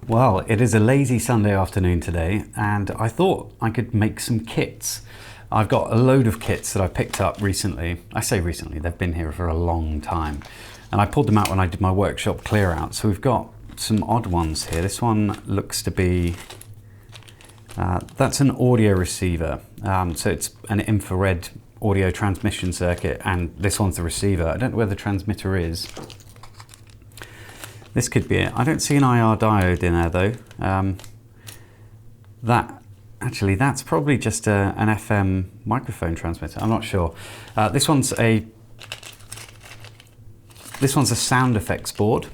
Well, it is a lazy Sunday afternoon today, and I thought I could make some kits. I've got a load of kits that I picked up recently. I say recently, they've been here for a long time. And I pulled them out when I did my workshop clear out. So we've got some odd ones here. This one looks to be, that's an audio receiver. So it's an infrared audio transmission circuit, and this one's the receiver. I don't know where the transmitter is. This could be it. I don't see an IR diode in there though. That's probably just an FM microphone transmitter. I'm not sure. This one's a sound effects board.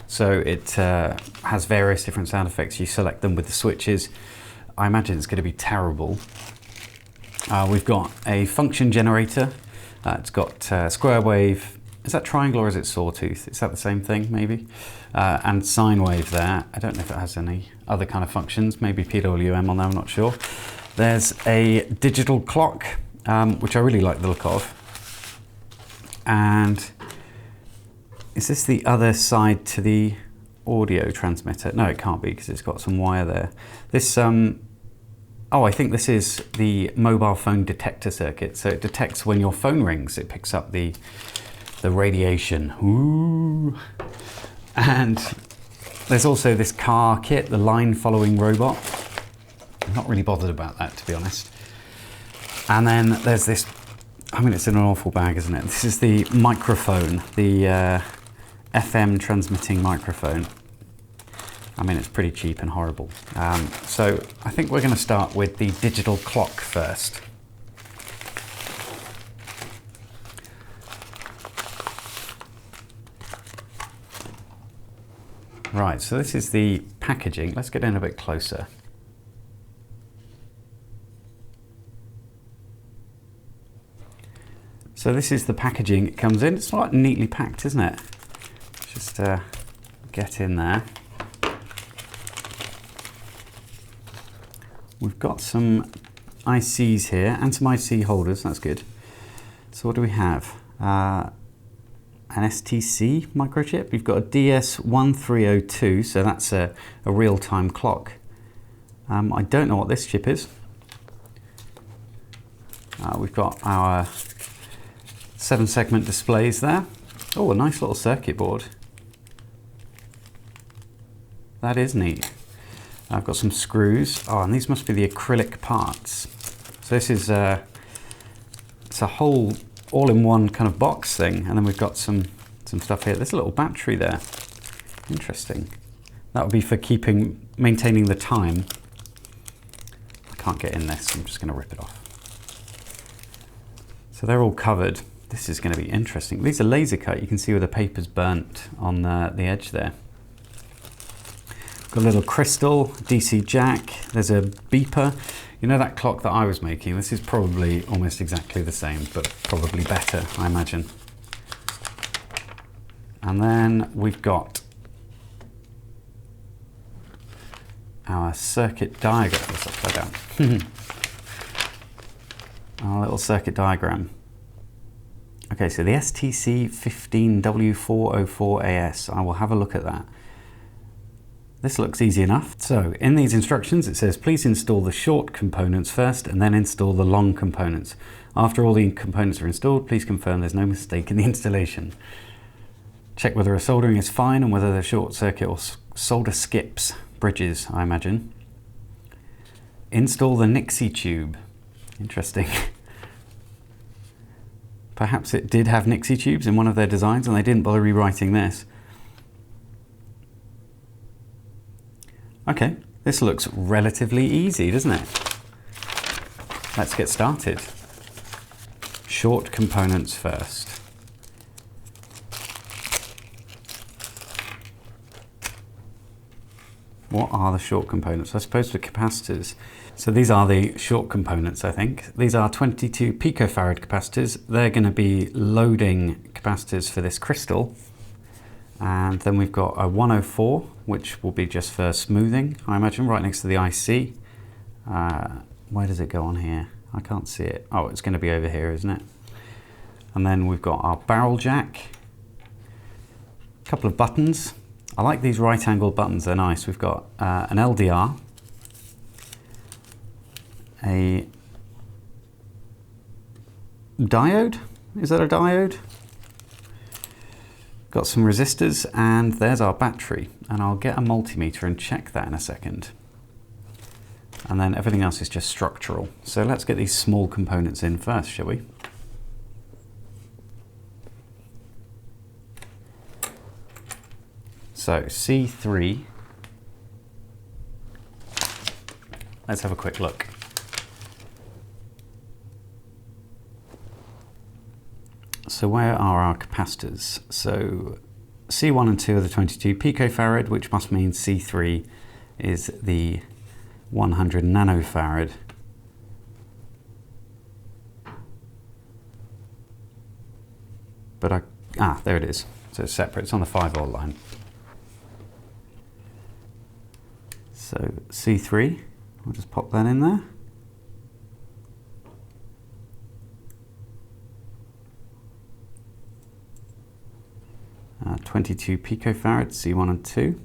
So it has various different sound effects. You select them with the switches. I imagine it's going to be terrible. We've got a function generator. It's got square wave. Is that triangle or is it sawtooth? Is that the same thing, maybe? And sine wave there. I don't know if it has any other kind of functions, maybe PWM on there, I'm not sure. There's a digital clock, which I really like the look of. And is this the other side to the audio transmitter? No, it can't be because it's got some wire there. This, I think this is the mobile phone detector circuit. So it detects when your phone rings, it picks up the radiation. Ooh. And there's also this car kit, the line following robot. I'm not really bothered about that, to be honest. And then there's this, I mean, it's in an awful bag, isn't it? This is the microphone, the FM transmitting microphone. I mean, it's pretty cheap and horrible. So I think we're going to start with the digital clock first. Right, so this is the packaging. Let's get in a bit closer. So this is the packaging it comes in. It's not neatly packed, isn't it? Just get in there. We've got some ICs here and some IC holders, that's good. So what do we have? An STC microchip. You've got a DS1302, so that's a real-time clock. I don't know what this chip is. We've got our 7-segment displays there. Oh, a nice little circuit board. That is neat. I've got some screws. Oh, and these must be the acrylic parts. So this is it's a whole all-in-one kind of box thing, and then we've got some stuff here. There's a little battery there. Interesting. That would be for maintaining the time. I can't get in this. I'm just going to rip it off. So they're all covered. This is going to be interesting. These are laser cut. You can see where the paper's burnt on the edge there. Got a little crystal, DC jack. There's a beeper. You know that clock that I was making? This is probably almost exactly the same, but probably better, I imagine. And then we've got our circuit diagram. That's upside down. Our little circuit diagram. Okay, so the STC15W404AS. I will have a look at that. This looks easy enough. So in these instructions it says please install the short components first and then install the long components. After all the components are installed, please confirm there's no mistake in the installation. Check whether a soldering is fine and whether the short circuit or solder skips. Bridges, I imagine. Install the Nixie tube. Interesting. Perhaps it did have Nixie tubes in one of their designs and they didn't bother rewriting this. Okay, this looks relatively easy, doesn't it? Let's get started. Short components first. What are the short components? I suppose for capacitors. So these are the short components, I think. These are 22 picofarad capacitors. They're going to be loading capacitors for this crystal. And then we've got a 104, which will be just for smoothing, I imagine, right next to the IC. Where does it go on here? I can't see it. Oh, it's going to be over here, isn't it? And then we've got our barrel jack, a couple of buttons, I like these right angle buttons, they're nice. We've got an LDR, a diode, is that a diode? Got some resistors, and there's our battery. And I'll get a multimeter and check that in a second. And then everything else is just structural. So let's get these small components in first, shall we? So C3, let's have a quick look. So where are our capacitors? So C1 and 2 are the 22 picofarad, which must mean C3 is the 100 nanofarad. But there it is. So it's separate, it's on the 5-volt line. So C3, we'll just pop that in there. Uh, 22 picofarad, C1 and 2.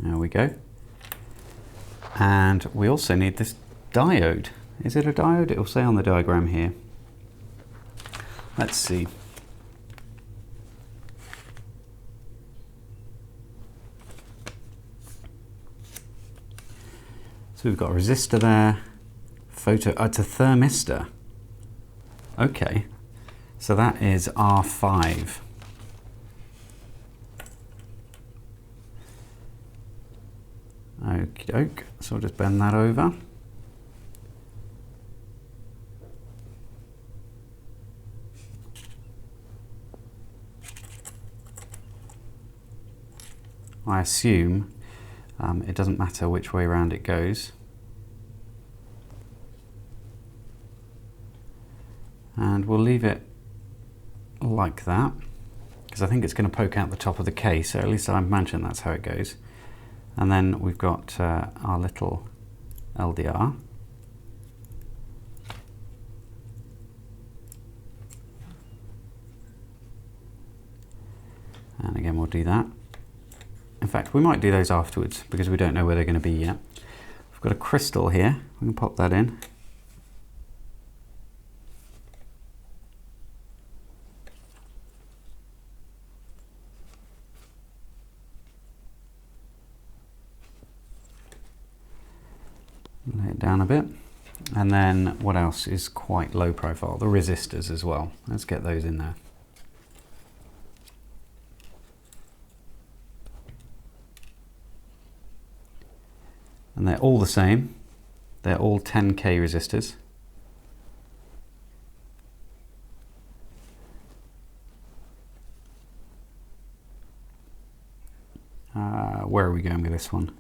There we go. And we also need this diode. Is it a diode? It will say on the diagram here. Let's see. So we've got a resistor there. It's a thermistor. Okay. So that is R5. Okie doke. So I'll just bend that over. I assume it doesn't matter which way around it goes. And we'll leave it like that, because I think it's going to poke out the top of the case, so at least I imagine that's how it goes. And then we've got our little LDR. And again, we'll do that. In fact, we might do those afterwards because we don't know where they're going to be yet. We've got a crystal here. We can pop that in. Lay it down a bit. And then what else is quite low profile? The resistors as well. Let's get those in there. And they're all the same. They're all 10K resistors. Where are we going with this one?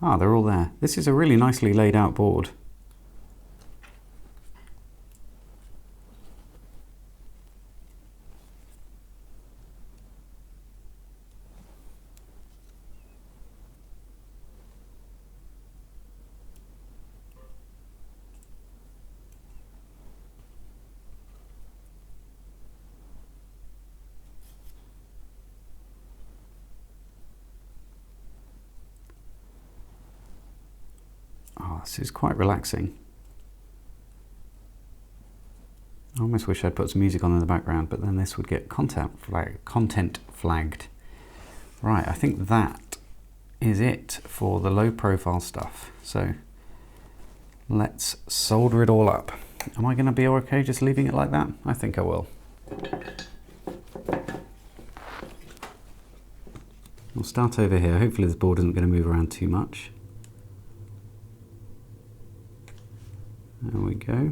Ah, they're all there. This is a really nicely laid out board. Oh, this is quite relaxing. I almost wish I'd put some music on in the background, but then this would get content flagged. Right, I think that is it for the low profile stuff. So let's solder it all up. Am I going to be okay just leaving it like that? I think I will. We'll start over here. Hopefully this board isn't going to move around too much. There we go.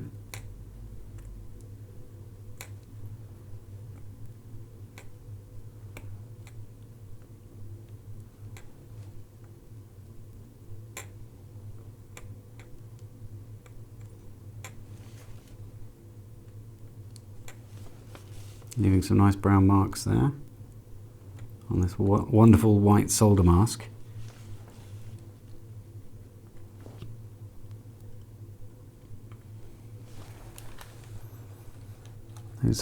leaving some nice brown marks there on this wonderful white solder mask. Those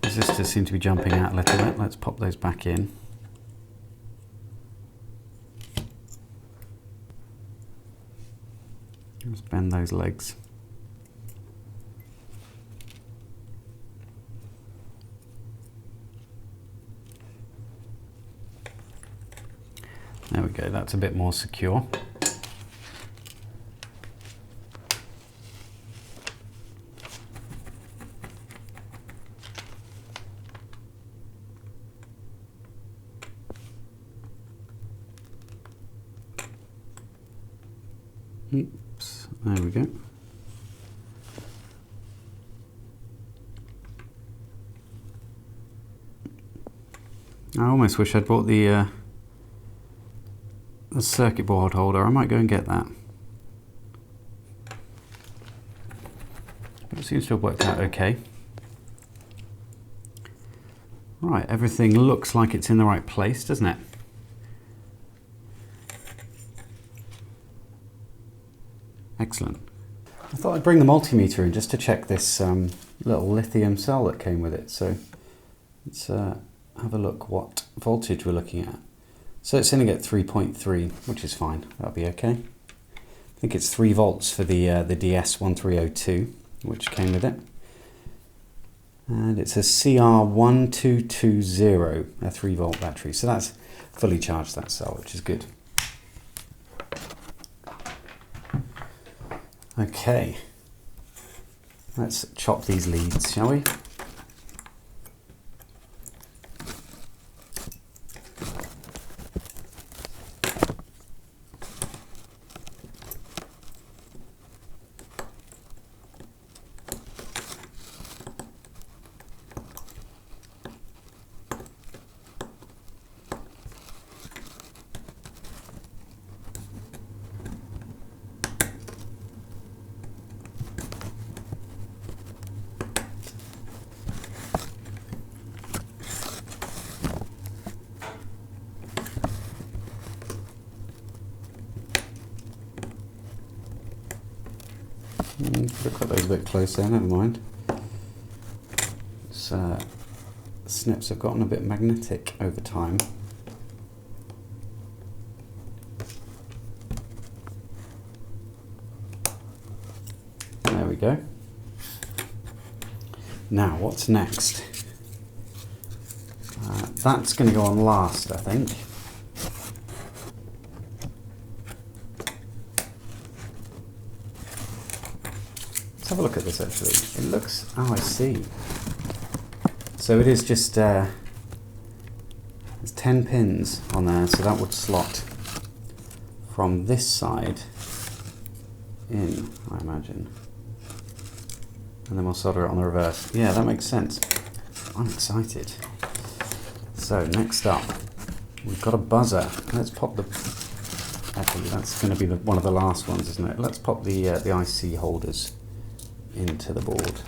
resistors seem to be jumping out a little bit. Let's pop those back in. Let's bend those legs. There we go, that's a bit more secure. Oops, there we go. I almost wish I'd bought the circuit board holder. I might go and get that. But it seems to have worked out okay. Right, everything looks like it's in the right place, doesn't it? Excellent. I thought I'd bring the multimeter in just to check this little lithium cell that came with it. So let's have a look what voltage we're looking at. So it's sitting at 3.3, which is fine. That'll be okay. I think it's 3 volts for the DS1302, which came with it. And it's a CR1220, a 3 volt battery. So that's fully charged, that cell, which is good. Okay, let's chop these leads, shall we? Could have cut those a bit closer, never mind. Snips have gotten a bit magnetic over time. There we go. Now, what's next? That's going to go on last, I think. Let's have a look at this actually. It looks, oh I see. So it is just, there's 10 pins on there, so that would slot from this side in, I imagine. And then we'll solder it on the reverse. Yeah, that makes sense. I'm excited. So next up, we've got a buzzer. Let's pop the, actually that's going to be one of the last ones, isn't it? Let's pop the IC holders into the board.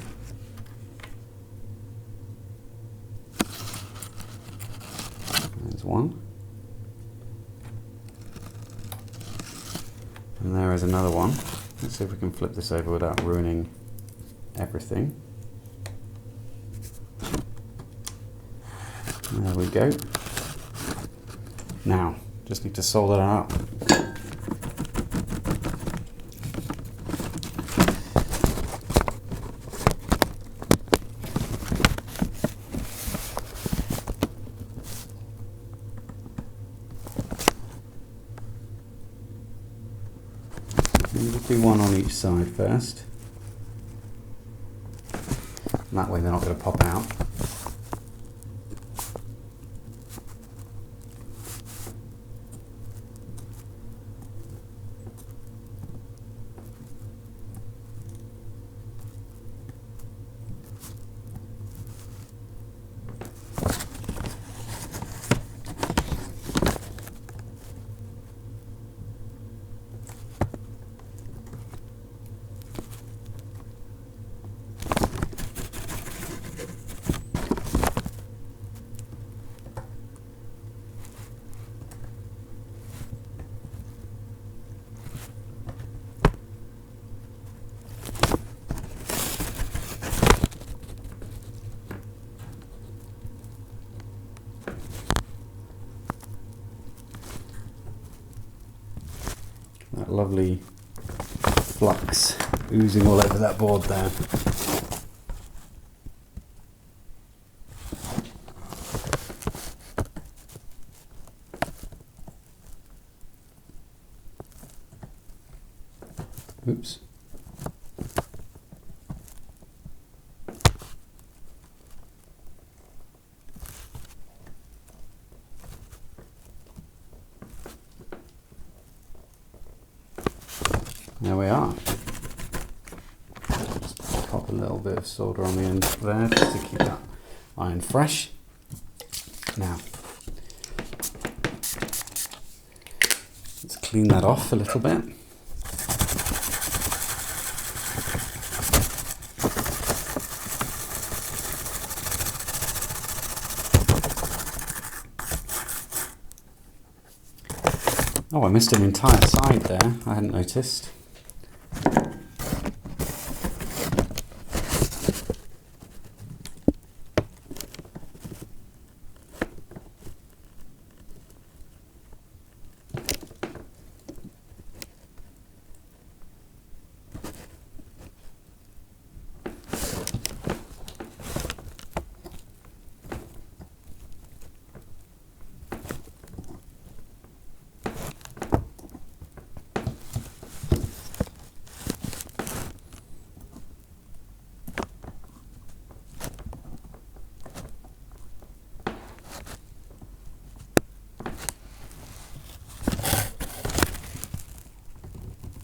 There's one. And there is another one. Let's see if we can flip this over without ruining everything. There we go. Now, just need to solder that up. Just do one on each side first. And that way they're not going to pop out. lovely flux oozing all over that board there. Oops. There we are. Just pop a little bit of solder on the end there just to keep that iron fresh. Now, let's clean that off a little bit. Oh, I missed an entire side there. I hadn't noticed.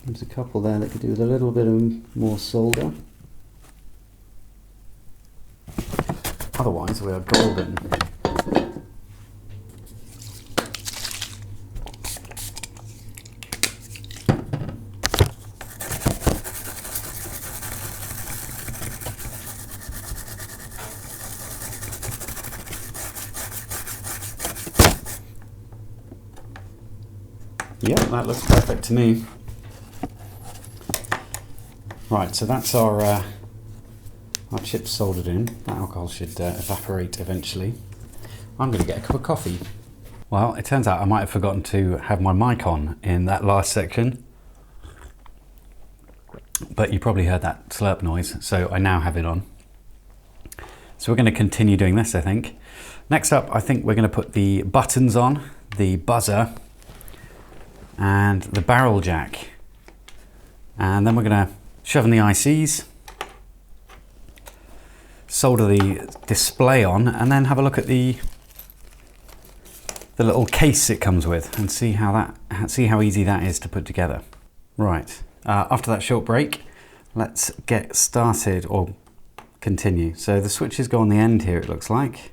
There's a couple there that could do with a little bit of more solder. Otherwise we are golden. Yeah, that looks perfect to me. Right, so that's our chips soldered in. That alcohol should evaporate eventually. I'm going to get a cup of coffee. Well, it turns out I might have forgotten to have my mic on in that last section. But you probably heard that slurp noise, so I now have it on. So we're going to continue doing this, I think. Next up, I think we're going to put the buttons on, the buzzer, and the barrel jack. And then we're going to shove in the ICs, solder the display on, and then have a look at the little case it comes with and see how easy that is to put together. Right, after that short break, let's get started or continue. So the switches go on the end here, it looks like.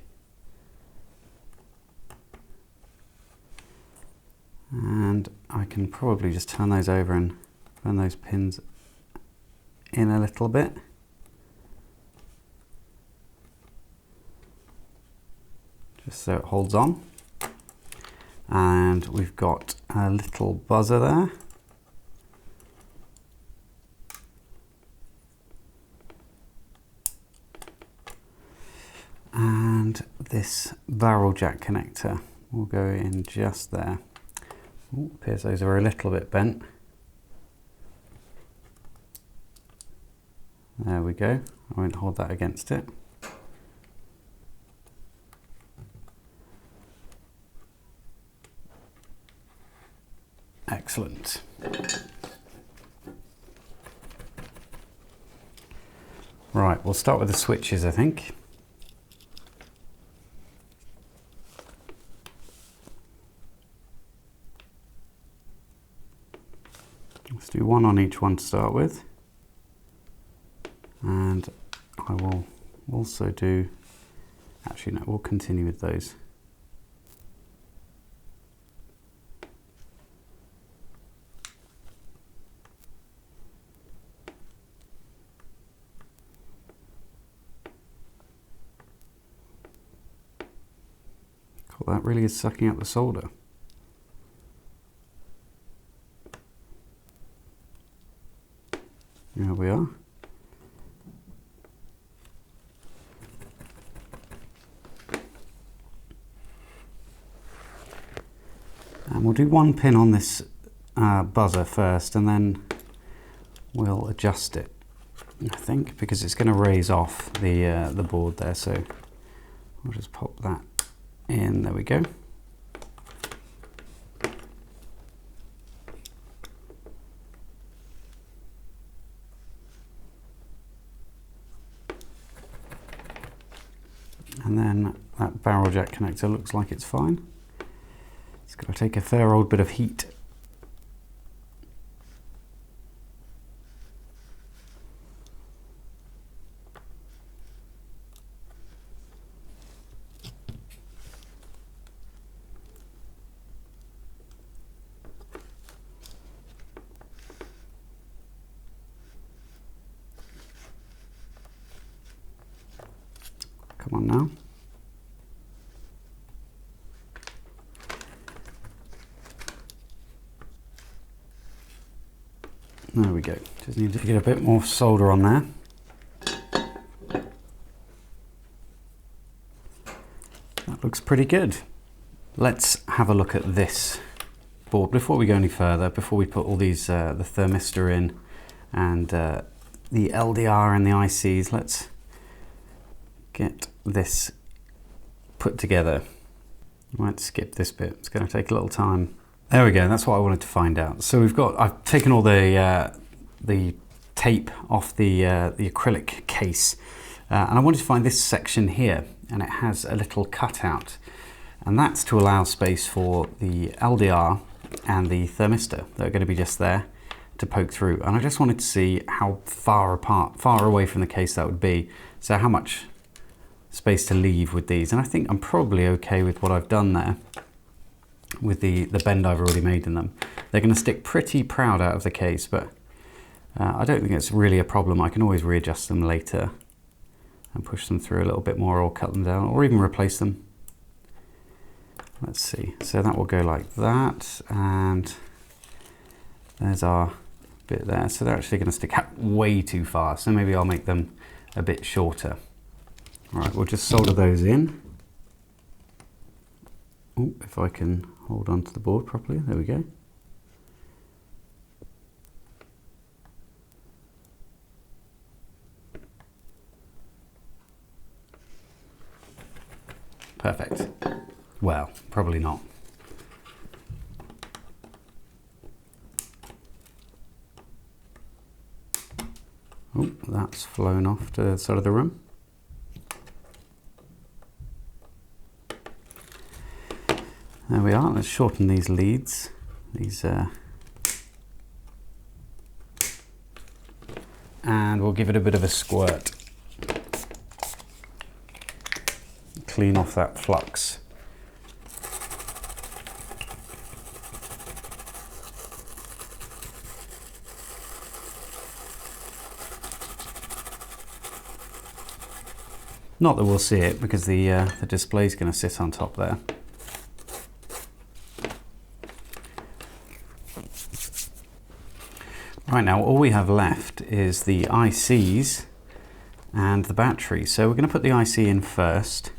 And I can probably just turn those over and turn those pins in a little bit. Just so it holds on. And we've got a little buzzer there. And this barrel jack connector will go in just there. Ooh, appears those are a little bit bent. There we go. I won't hold that against it. Excellent. Right, we'll start with the switches, I think. Let's do one on each one to start with. And I will also do, actually no, we'll continue with those. Cool, that really is sucking up the solder. There we are. And we'll do one pin on this buzzer first, and then we'll adjust it, I think, because it's going to raise off the board there. So I'll just pop that in. There we go. And then that barrel jack connector looks like it's fine. It's going to take a fair old bit of heat. Come on now. There we go. Just need to get a bit more solder on there. That looks pretty good. Let's have a look at this board before we go any further, before we put all these, the thermistor in and the LDR and the ICs. Let's get this put together. I might skip this bit, it's going to take a little time. There we go, that's what I wanted to find out. So I've taken all the tape off the acrylic case, and I wanted to find this section here, and it has a little cutout, and that's to allow space for the LDR and the thermistor that are going to be just there to poke through. And I just wanted to see how far away from the case that would be, so how much space to leave with these. And I think I'm probably okay with what I've done there with the bend I've already made in them. They're going to stick pretty proud out of the case, but I don't think it's really a problem. I can always readjust them later and push them through a little bit more, or cut them down, or even replace them. Let's see, so that will go like that, and there's our bit there. So they're actually going to stick out way too far, so maybe I'll make them a bit shorter. All right, we'll just solder those in. Oh, if I can hold on to the board properly, there we go. Perfect. Well, probably not. Oh, that's flown off to the side of the room. There we are. Let's shorten these leads. And we'll give it a bit of a squirt. Clean off that flux. Not that we'll see it, because the display is going to sit on top there. Right, now all we have left is the ICs and the battery. So we're going to put the IC in first.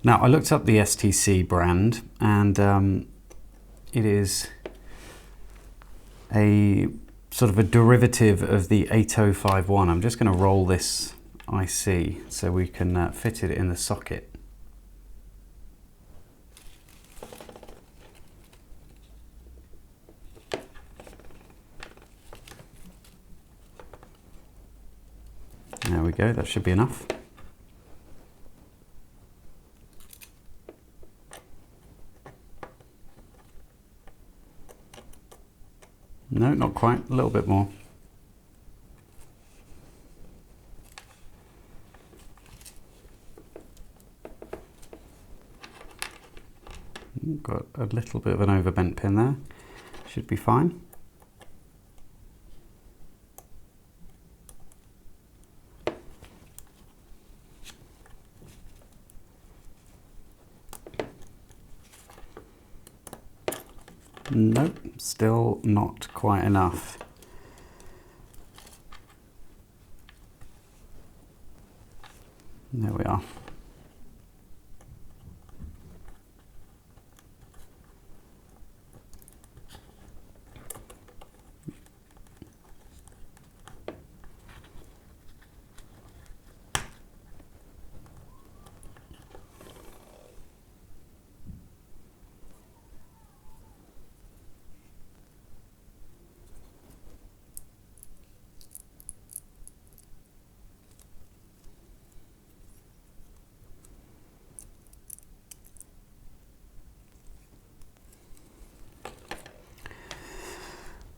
Now I looked up the STC brand, and it is a sort of a derivative of the 8051. I'm just going to roll this IC so we can fit it in the socket. There we go, that should be enough. No, not quite, a little bit more. Got a little bit of an overbent pin there, should be fine. Nope, still not quite enough. There we are.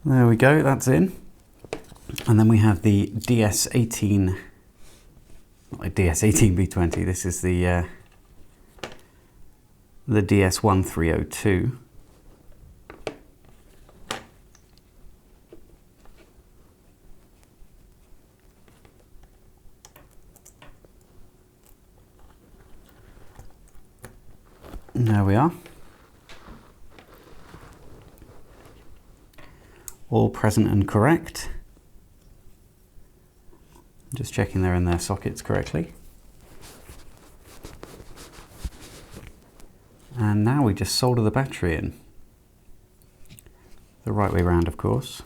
There we go, that's in. And then we have the DS18, not a DS18B20, this is the DS1302. There we are. All present and correct. Just checking they're in their sockets correctly. And now we just solder the battery in. The right way round, of course.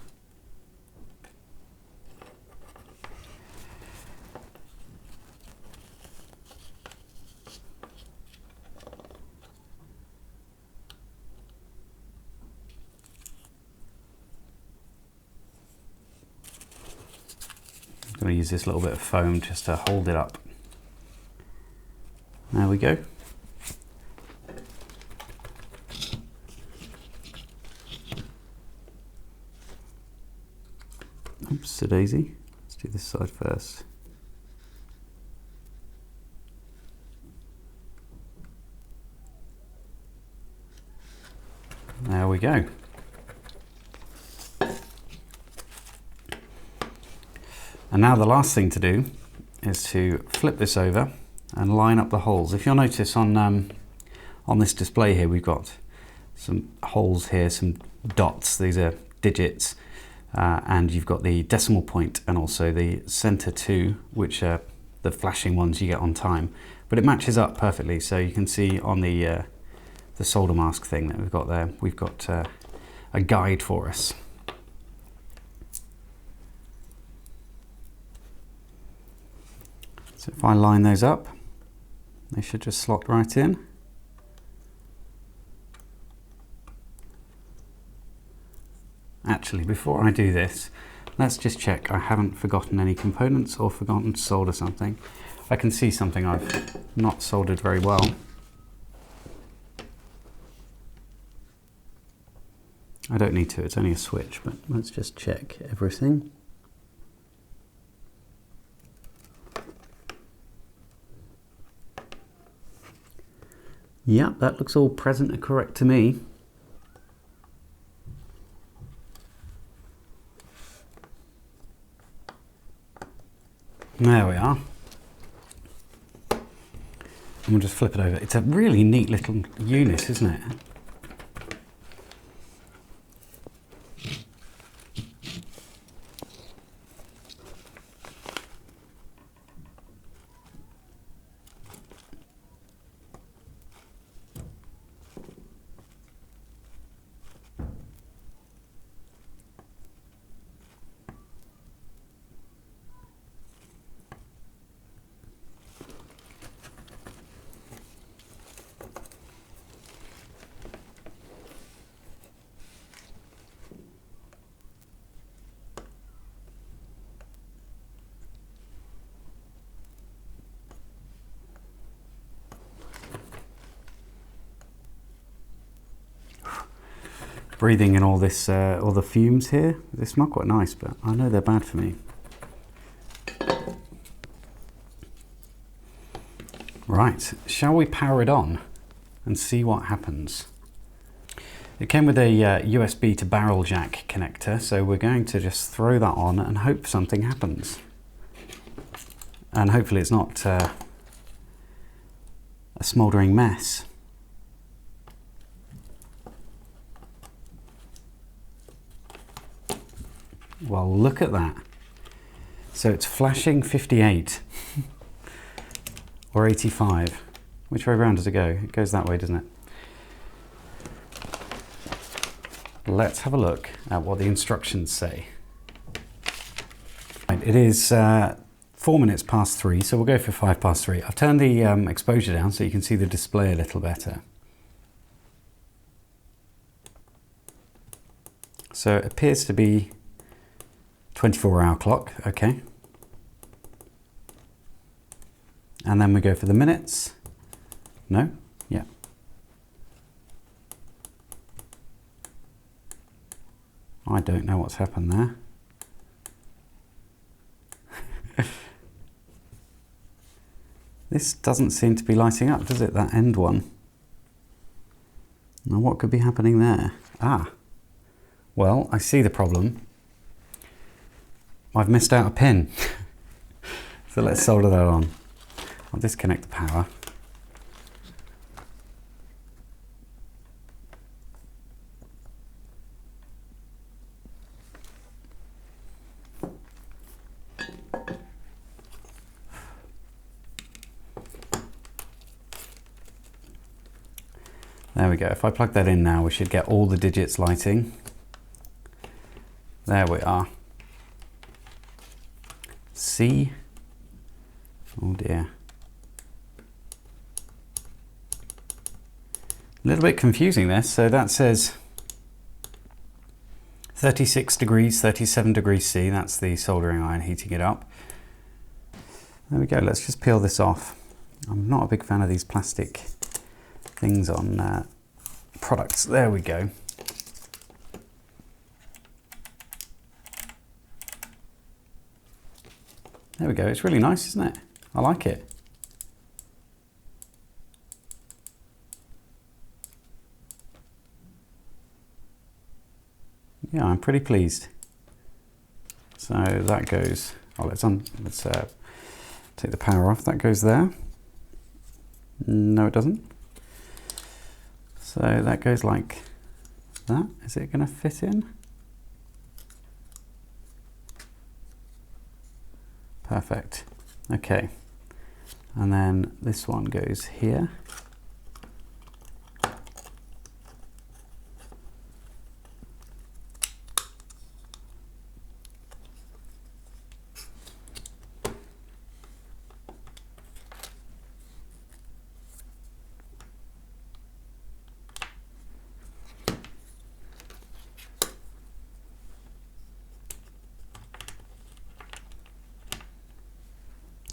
I'm going to use this little bit of foam just to hold it up. There we go. Oops, a daisy. Let's do this side first. There we go. And now the last thing to do is to flip this over and line up the holes. If you'll notice on this display here, we've got some holes here, some dots. These are digits, and you've got the decimal point and also the center 2, which are the flashing ones you get on time. But it matches up perfectly, so you can see on the solder mask thing that we've got there, we've got a guide for us. So if I line those up, they should just slot right in. Actually, before I do this, let's just check I haven't forgotten any components or forgotten to solder something. I can see something I've not soldered very well. I don't need to, it's only a switch, but let's just check everything. Yep, that looks all present and correct to me. There we are. And we'll just flip it over. It's a really neat little unit, isn't it? Breathing in all this, all the fumes here. They smell quite nice, but I know they're bad for me. Right, shall we power it on and see what happens? It came with a USB to barrel jack connector, so we're going to just throw that on and hope something happens. And hopefully it's not a smouldering mess. Well, look at that. So it's flashing 58 or 85. Which way around does it go? It goes that way, doesn't it? Let's have a look at what the instructions say. Right, it is 4 minutes past 3, so we'll go for 5 past 3. I've turned the exposure down so you can see the display a little better. So it appears to be 24-hour clock, okay. And then we go for the minutes. No? Yeah. I don't know what's happened there. This doesn't seem to be lighting up, does it, that end one? Now what could be happening there? Ah, well, I see the problem. I've missed out a pin. So let's solder that on. I'll disconnect the power. There we go. If I plug that in now, we should get all the digits lighting. There we are. C. Oh dear. A little bit confusing this. So that says 36 degrees, 37 degrees C. That's the soldering iron heating it up. There we go. Let's just peel this off. I'm not a big fan of these plastic things on products. There we go. There we go. It's really nice, isn't it? I like it. Yeah, I'm pretty pleased. So that goes. Oh, let's take the power off. That goes there. No, it doesn't. So that goes like that. Is it going to fit in? Perfect. Okay. And then this one goes here.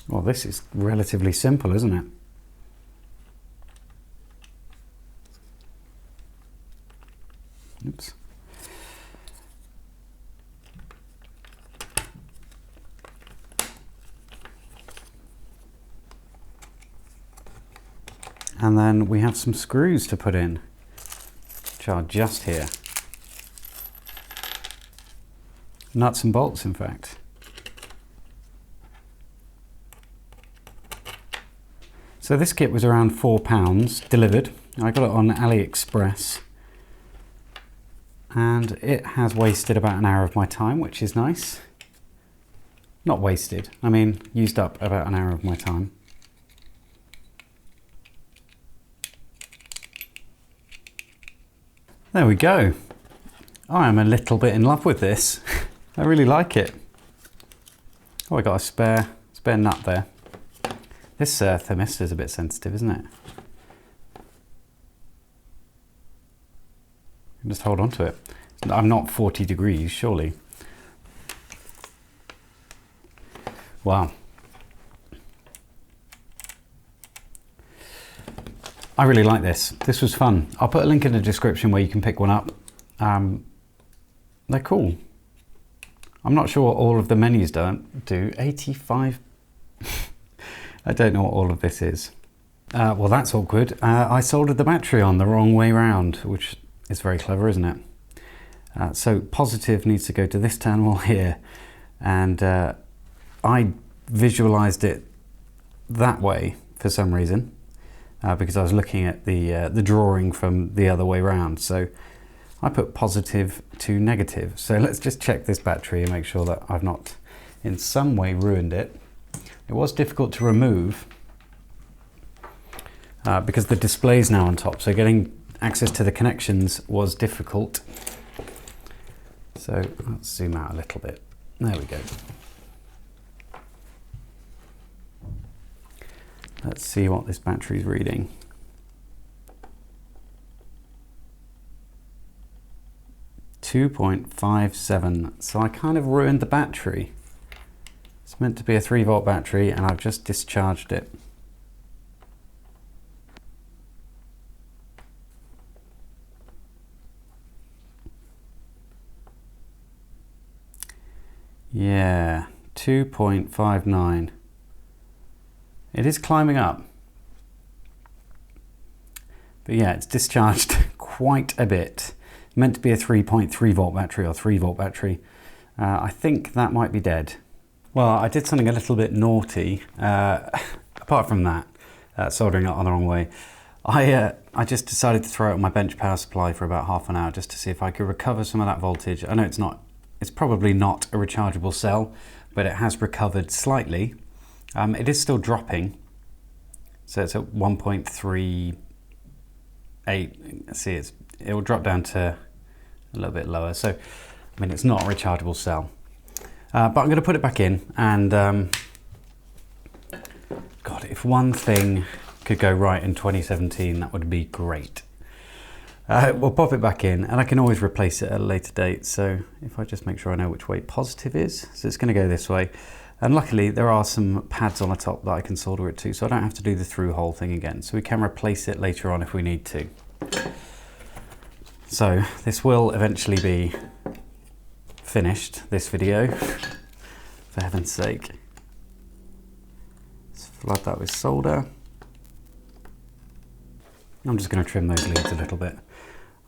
Well, this is relatively simple, isn't it? Oops. And then we have some screws to put in, which are just here. Nuts and bolts, in fact. So this kit was around £4 delivered. I got it on AliExpress. And it has wasted about an hour of my time, which is nice. Not wasted, I mean used up about an hour of my time. There we go. I am a little bit in love with this. I really like it. Oh, I got a spare nut there. This thermistor is a bit sensitive, isn't it? Just hold on to it. I'm not 40 degrees, surely. Wow. I really like this. This was fun. I'll put a link in the description where you can pick one up. They're cool. I'm not sure what all of the menus do. 85. I don't know what all of this is. Well, that's awkward. I soldered the battery on the wrong way round, which is very clever, isn't it? So positive needs to go to this terminal here, and I visualized it that way for some reason, because I was looking at the drawing from the other way round. So I put positive to negative. So let's just check this battery and make sure that I've not in some way ruined it. It was difficult to remove because the display's now on top, so getting access to the connections was difficult. So let's zoom out a little bit. There we go. Let's see what this battery's reading. .57. So I kind of ruined the battery. It's meant to be a 3-volt battery and I've just discharged it. Yeah, 2.59. It is climbing up. But yeah, it's discharged quite a bit. Meant to be a 3.3 volt battery or 3 volt battery. I think that might be dead. Well, I did something a little bit naughty. Apart from that, soldering it on the wrong way. I just decided to throw it on my bench power supply for about half an hour just to see if I could recover some of that voltage. I know it's probably not a rechargeable cell, but it has recovered slightly. It is still dropping. So it's at 1.38. See, it will drop down to a little bit lower. So, I mean, it's not a rechargeable cell. But I'm going to put it back in, and God, if one thing could go right in 2017, that would be great. We'll pop it back in, and I can always replace it at a later date. So if I just make sure I know which way positive is, so it's going to go this way. And luckily there are some pads on the top that I can solder it to, so I don't have to do the through hole thing again. So we can replace it later on if we need to. So this will eventually be finished, this video, for heaven's sake. Let's flood that with solder. I'm just going to trim those leads a little bit.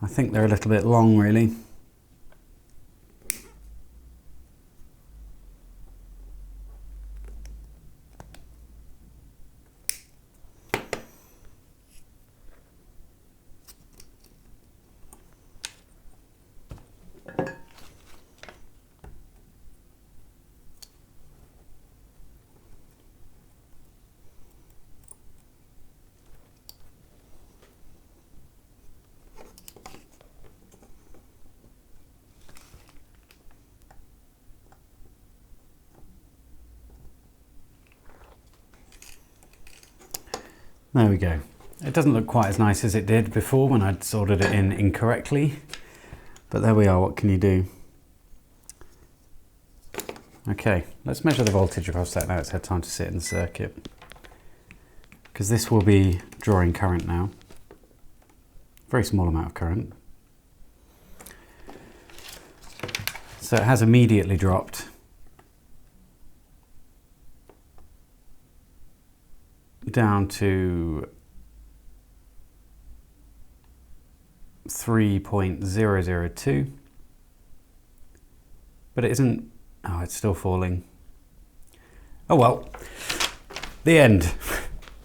I think they're a little bit long, really. There we go. It doesn't look quite as nice as it did before when I'd soldered it in incorrectly, but there we are. What can you do? Okay, let's measure the voltage across that now. It's had time to sit in the circuit, because this will be drawing current now. Very small amount of current. So it has immediately dropped down to 3.002, but it isn't. Oh, it's still falling. Oh well, the end.